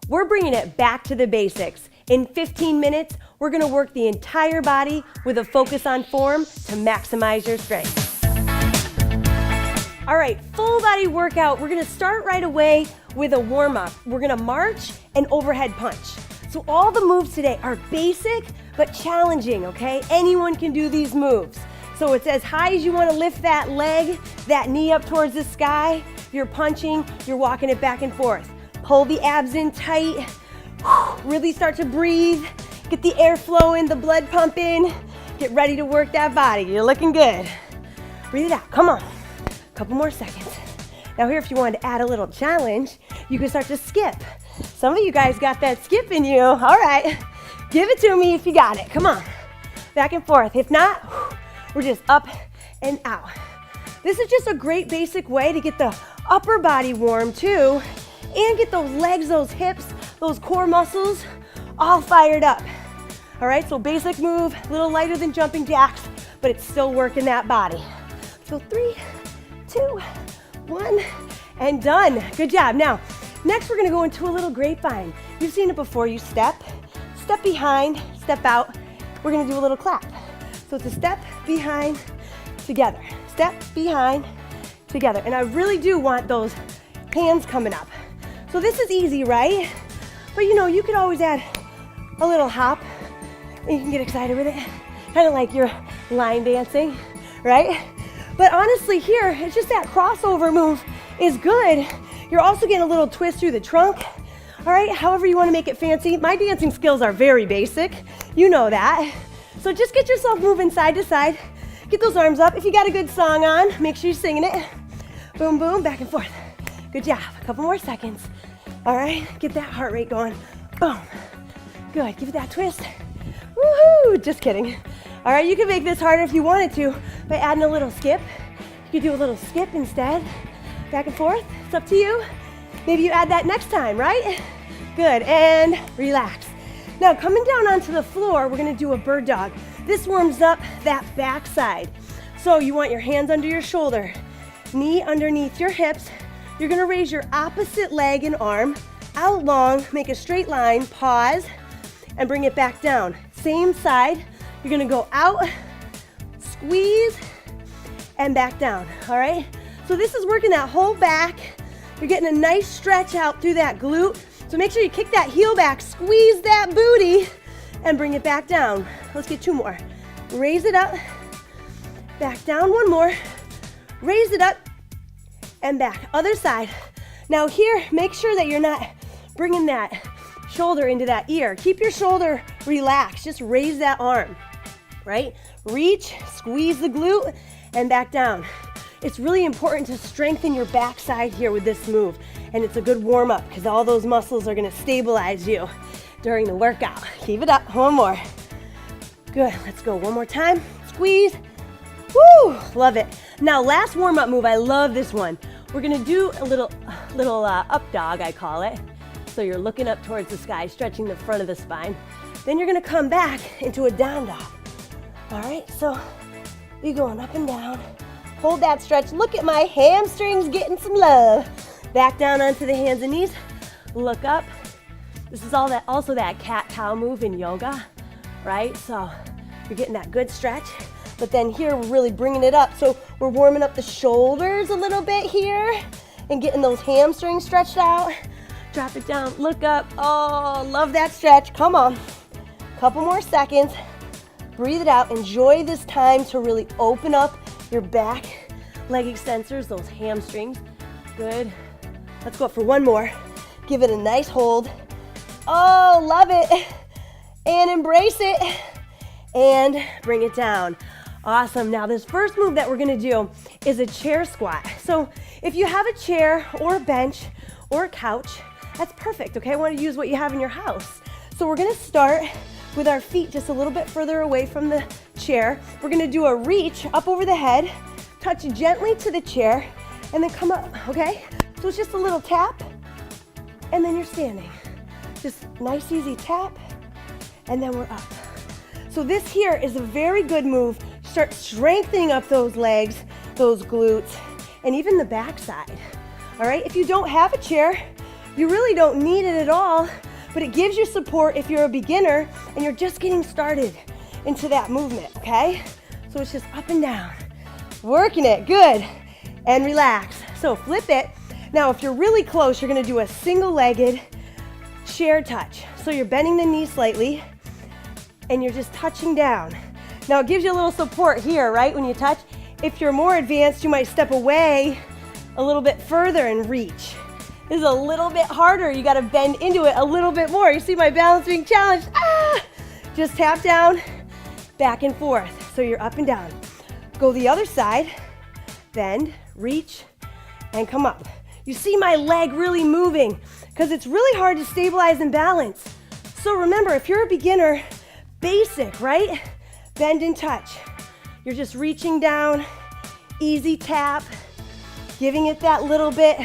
We're bringing it back to the basics. In 15 minutes, we're gonna work the entire body with a focus on form to maximize your strength. All right, full body workout. We're gonna start right away with a warm up. We're gonna march and overhead punch. So all the moves today are basic, but challenging, okay? Anyone can do these moves. So it's as high as you wanna lift that leg, that knee up towards the sky. You're punching, you're walking it back and forth. Pull the abs in tight. Really start to breathe. Get the air flowing, the blood pumping. Get ready to work that body. You're looking good. Breathe it out, come on. Couple more seconds. Now here, if you wanted to add a little challenge, you can start to skip. Some of you guys got that skip in you. All right, give it to me if you got it. Come on, back and forth. If not, we're just up and out. This is just a great basic way to get the upper body warm too, and get those legs, those hips, those core muscles all fired up. All right, so basic move, a little lighter than jumping jacks, but it's still working that body. So 3, 2, 1, and done. Good job. Now, next we're gonna go into a little grapevine. You've seen it before. You step behind, step out. We're gonna do a little clap. So it's a step behind, together. Step behind, together. And I really do want those hands coming up. So this is easy, right? But you know, you could always add a little hop and you can get excited with it. Kind of like you're line dancing, right? But honestly here, it's just that crossover move is good. You're also getting a little twist through the trunk. All right, however you wanna make it fancy. My dancing skills are very basic. You know that. So just get yourself moving side to side. Get those arms up. If you got a good song on, make sure you're singing it. Boom, boom, back and forth. Good job, a couple more seconds. All right, get that heart rate going. Boom, good, give it that twist. Woohoo, just kidding. All right, you can make this harder if you wanted to by adding a little skip. You could do a little skip instead. Back and forth, it's up to you. Maybe you add that next time, right? Good, and relax. Now coming down onto the floor, we're gonna do a bird dog. This warms up that back side. So you want your hands under your shoulder, knee underneath your hips. You're gonna raise your opposite leg and arm out long, make a straight line, pause, and bring it back down. Same side, you're gonna go out, squeeze, and back down, all right? So this is working that whole back. You're getting a nice stretch out through that glute. So make sure you kick that heel back, squeeze that booty, and bring it back down. Let's get 2 more. Raise it up, back down, 1 more. Raise it up, and back. Other side. Now here, make sure that you're not bringing that shoulder into that ear. Keep your shoulder relaxed. Just raise that arm, right? Reach, squeeze the glute, and back down. It's really important to strengthen your backside here with this move. And it's a good warm up because all those muscles are gonna stabilize you during the workout. Keep it up, 1 more. Good, let's go 1 more time. Squeeze, woo, love it. Now last warm up move, I love this one. We're gonna do a little up dog, I call it. So you're looking up towards the sky, stretching the front of the spine. Then you're gonna come back into a down dog. All right, so you're going up and down. Hold that stretch. Look at my hamstrings getting some love. Back down onto the hands and knees. Look up. This is also that cat-cow move in yoga, right? So you're getting that good stretch. But then here we're really bringing it up. So we're warming up the shoulders a little bit here and getting those hamstrings stretched out. Drop it down, look up. Oh, love that stretch. Come on. Couple more seconds. Breathe it out. Enjoy this time to really open up your back leg extensors, those hamstrings. Good. Let's go up for 1 more. Give it a nice hold. Oh, love it. And embrace it. And bring it down. Awesome. Now this first move that we're gonna do is a chair squat. So if you have a chair or a bench or a couch, that's perfect, okay? I want to use what you have in your house. So we're gonna start with our feet just a little bit further away from the chair. We're gonna do a reach up over the head, touch gently to the chair, and then come up, okay? So it's just a little tap, and then you're standing. Just nice, easy tap, and then we're up. So this here is a very good move. Start strengthening up those legs, those glutes, and even the backside. All right, if you don't have a chair, You really don't need it at all, but it gives you support if you're a beginner and you're just getting started into that movement, okay? So it's just up and down, working it, good, and relax. So flip it. Now, if you're really close, you're gonna do a single-legged chair touch. So you're bending the knee slightly, and you're just touching down. Now, it gives you a little support here, right, when you touch. If you're more advanced, you might step away a little bit further and reach. This is a little bit harder. You gotta bend into it a little bit more. You see my balance being challenged. Just tap down, back and forth. So you're up and down. Go the other side, bend, reach, and come up. You see my leg really moving because it's really hard to stabilize and balance. So remember, if you're a beginner, basic, right? Bend and touch. You're just reaching down, easy tap, giving it that little bit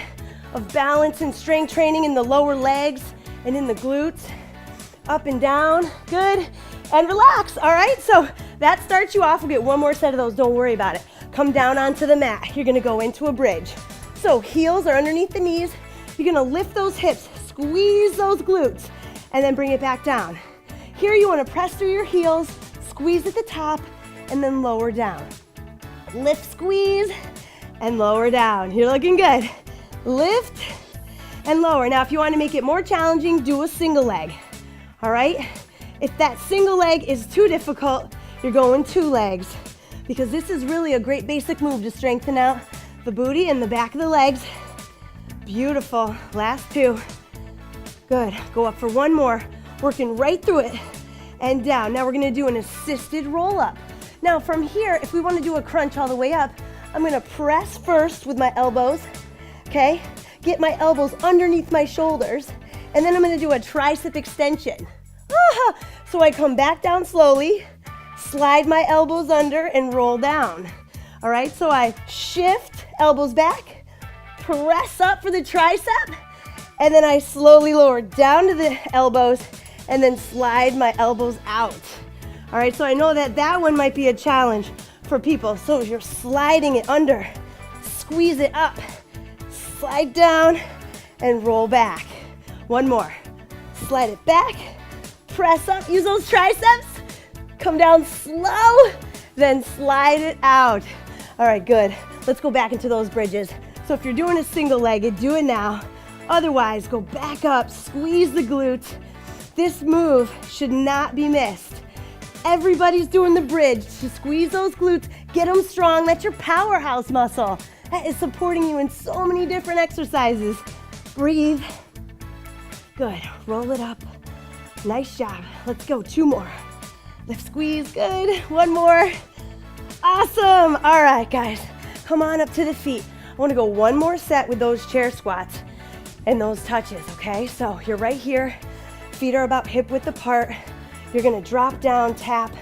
of balance and strength training in the lower legs and in the glutes. Up and down, good, and relax, all right? So that starts you off. We'll get one more set of those, don't worry about it. Come down onto the mat. You're gonna go into a bridge. So heels are underneath the knees. You're gonna lift those hips, squeeze those glutes, and then bring it back down. Here you wanna press through your heels, squeeze at the top, and then lower down. Lift, squeeze, and lower down. You're looking good. Lift and lower. Now, if you wanna make it more challenging, do a single leg, all right? If that single leg is too difficult, you're going two legs, because this is really a great basic move to strengthen out the booty and the back of the legs. Beautiful. Last two. Good. Go up for one more. Working right through it and down. Now we're gonna do an assisted roll up. Now from here, if we wanna do a crunch all the way up, I'm gonna press first with my elbows, okay? Get my elbows underneath my shoulders, and then I'm gonna do a tricep extension. So I come back down slowly, slide my elbows under, and roll down. All right, so I shift, elbows back, press up for the tricep, and then I slowly lower down to the elbows, and then slide my elbows out. All right, so I know that that one might be a challenge for people. So you're sliding it under, squeeze it up, slide down, and roll back. One more. Slide it back, press up, use those triceps, come down slow, then slide it out. All right, good. Let's go back into those bridges. So if you're doing a single-legged, do it now. Otherwise, go back up, squeeze the glutes. This move should not be missed. Everybody's doing the bridge. Just squeeze those glutes, get them strong. That's your powerhouse muscle. That is supporting you in so many different exercises. Breathe. Good. Roll it up. Nice job. Let's go. Two more. Lift, squeeze. Good. One more. Awesome. All right, guys. Come on up to the feet. I want to go one more set with those chair squats and those touches, okay? So you're right here. Feet are about hip width apart. You're going to drop down, tap,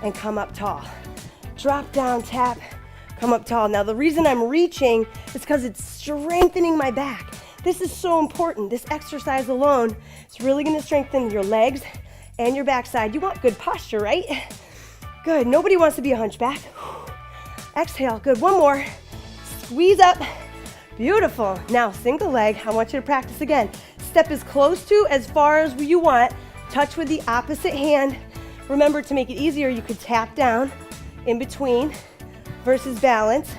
and come up tall. Drop down, tap, come up tall. Now, the reason I'm reaching is because it's strengthening my back. This is so important. This exercise alone is really going to strengthen your legs and your backside. You want good posture, right? Good. Nobody wants to be a hunchback. Exhale. Good. One more. Squeeze up. Beautiful. Now, single leg. I want you to practice again. Step as close to as far as you want. Touch with the opposite hand. Remember, to make it easier, you could tap down in between versus balance.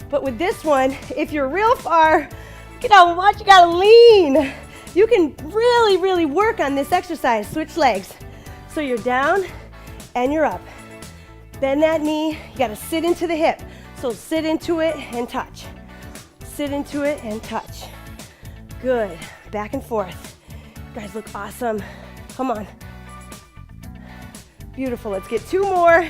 But with this one, if you're real far, look at how much you gotta lean. You can really, really work on this exercise. Switch legs. So you're down and you're up. Bend that knee. You gotta sit into the hip. So sit into it and touch. Sit into it and touch. Good. Back and forth. You guys look awesome. Come on. Beautiful. Let's get two more.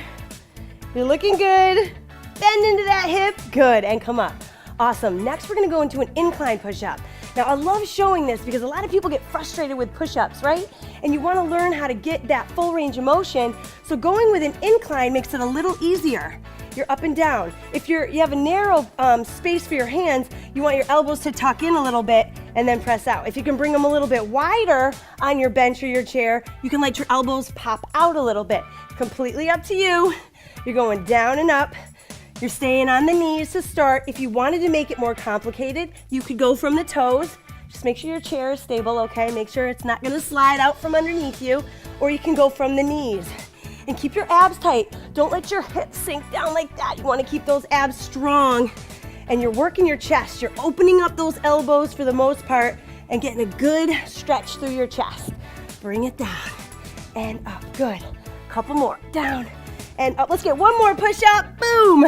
You're looking good. Bend into that hip. Good. And come up. Awesome. Next, we're going to go into an incline push-up. Now, I love showing this because a lot of people get frustrated with push-ups, right? And you want to learn how to get that full range of motion. So going with an incline makes it a little easier. You're up and down. If you have a narrow space for your hands, you want your elbows to tuck in a little bit and then press out. If you can bring them a little bit wider on your bench or your chair, you can let your elbows pop out a little bit. Completely up to you. You're going down and up. You're staying on the knees to start. If you wanted to make it more complicated, you could go from the toes, Just make sure your chair is stable, okay? Make sure it's not gonna slide out from underneath you, or you can go from the knees. And keep your abs tight. Don't let your hips sink down like that. You wanna keep those abs strong. And you're working your chest. You're opening up those elbows for the most part and getting a good stretch through your chest. Bring it down and up, good. Couple more, down and up. Let's get one more push up, boom.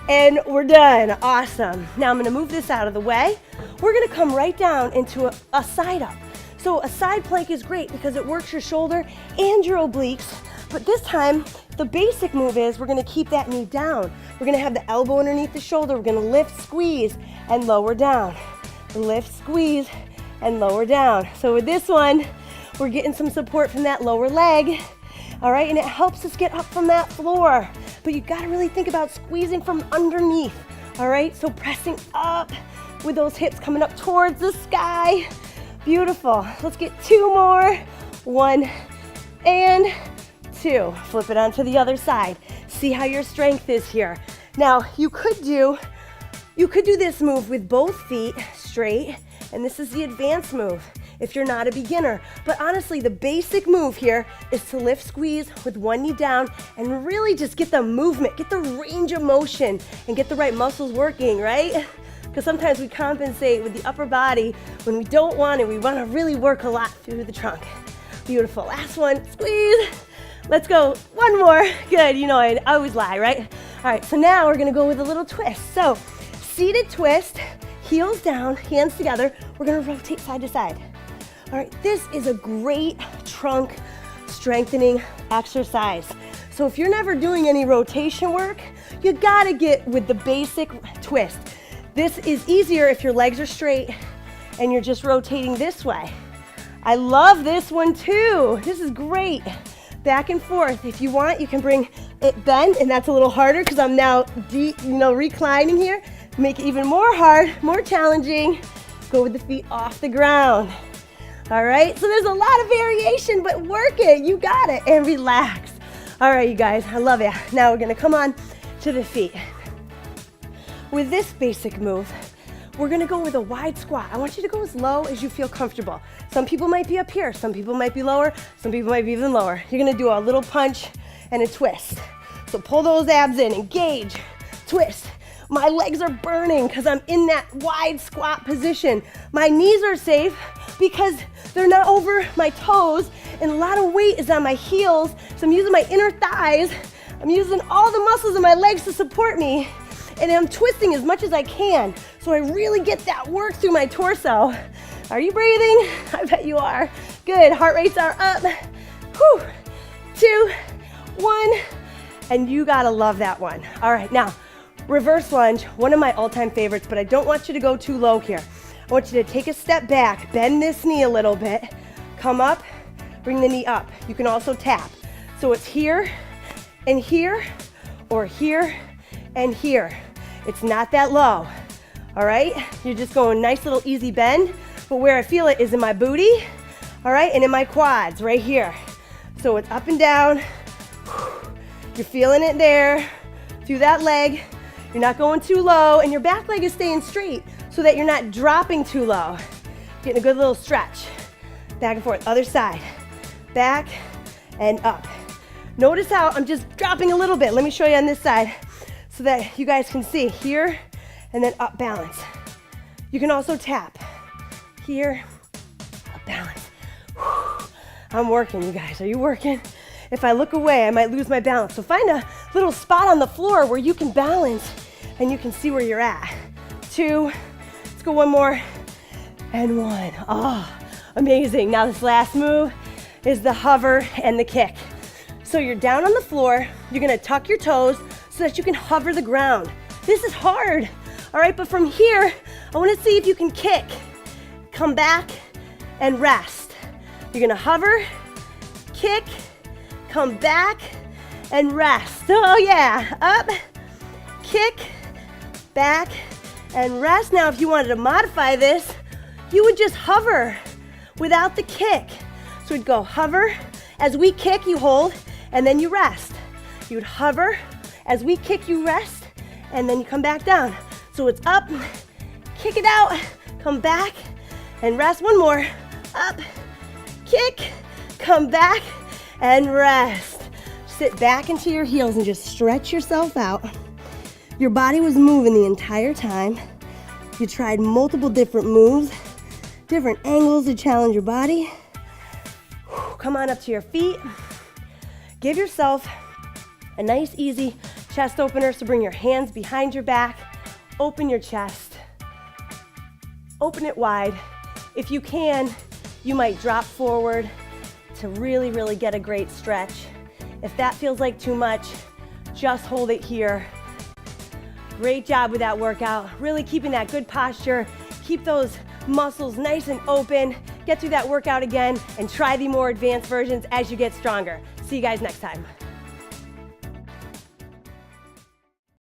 And we're done, awesome. Now I'm gonna move this out of the way. We're gonna come right down into a side up. So a side plank is great because it works your shoulder and your obliques, but this time, the basic move is we're gonna keep that knee down. We're gonna have the elbow underneath the shoulder. We're gonna lift, squeeze, and lower down. Lift, squeeze, and lower down. So with this one, we're getting some support from that lower leg, all right? And it helps us get up from that floor. But you gotta really think about squeezing from underneath, all right? So pressing up with those hips coming up towards the sky. Beautiful. Let's get two more. 1 and 2. Flip it onto the other side. See how your strength is here. Now, you could do this move with both feet straight, and this is the advanced move if you're not a beginner. But honestly, the basic move here is to lift, squeeze with one knee down and really just get the movement, get the range of motion, and get the right muscles working, right? Because sometimes we compensate with the upper body when we don't want it. We want to really work a lot through the trunk. Beautiful. Last one, squeeze. Let's go, one more. Good, you know I always lie, right? All right, so now we're gonna go with a little twist. So, seated twist, heels down, hands together. We're gonna rotate side to side. All right, this is a great trunk strengthening exercise. So if you're never doing any rotation work, you gotta get with the basic twist. This is easier if your legs are straight and you're just rotating this way. I love this one too. This is great. Back and forth. If you want, you can bring it bent, and that's a little harder because I'm now reclining here. Make it even more hard, more challenging. Go with the feet off the ground. All right, so there's a lot of variation, but work it, you got it, and relax. All right, you guys, I love it. Now we're gonna come on to the feet. With this basic move, we're gonna go with a wide squat. I want you to go as low as you feel comfortable. Some people might be up here, some people might be lower, some people might be even lower. You're gonna do a little punch and a twist. So pull those abs in, engage, twist. My legs are burning because I'm in that wide squat position. My knees are safe because they're not over my toes, and a lot of weight is on my heels, so I'm using my inner thighs. I'm using all the muscles in my legs to support me, and I'm twisting as much as I can, so I really get that work through my torso. Are you breathing? I bet you are. Good, heart rates are up. Whew. 2, 1, and you gotta love that one. All right, now, reverse lunge, one of my all-time favorites, but I don't want you to go too low here. I want you to take a step back, bend this knee a little bit, come up, bring the knee up. You can also tap. So it's here and here, or here and here. It's not that low, all right? You're just going nice little easy bend, but where I feel it is in my booty, all right, and in my quads right here. So it's up and down. You're feeling it there through that leg. You're not going too low, and your back leg is staying straight so that you're not dropping too low. Getting a good little stretch. Back and forth, other side. Back and up. Notice how I'm just dropping a little bit. Let me show you on this side so that you guys can see. Here, and then up, balance. You can also tap. Here, up, balance. Whew. I'm working, you guys. Are you working? If I look away, I might lose my balance. So find a little spot on the floor where you can balance and you can see where you're at. 2, let's go one more, and 1. Oh, amazing. Now this last move is the hover and the kick. So you're down on the floor, you're gonna tuck your toes so that you can hover the ground. This is hard, all right? But from here, I wanna see if you can kick. Come back and rest. You're gonna hover, kick, come back, and rest. Oh yeah, up, kick, back, and rest. Now if you wanted to modify this, you would just hover without the kick. So we'd go hover, as we kick, you hold, and then you rest. You'd hover, as we kick, you rest, and then you come back down. So it's up, kick it out, come back, and rest. One more. Up, kick, come back, and rest. Sit back into your heels and just stretch yourself out. Your body was moving the entire time. You tried multiple different moves, different angles to challenge your body. Come on up to your feet. Give yourself a nice, easy chest opener. So bring your hands behind your back, open your chest, open it wide. If you can, you might drop forward to really, really get a great stretch. If that feels like too much, just hold it here. Great job with that workout. Really keeping that good posture. Keep those muscles nice and open. Get through that workout again and try the more advanced versions as you get stronger. See you guys next time.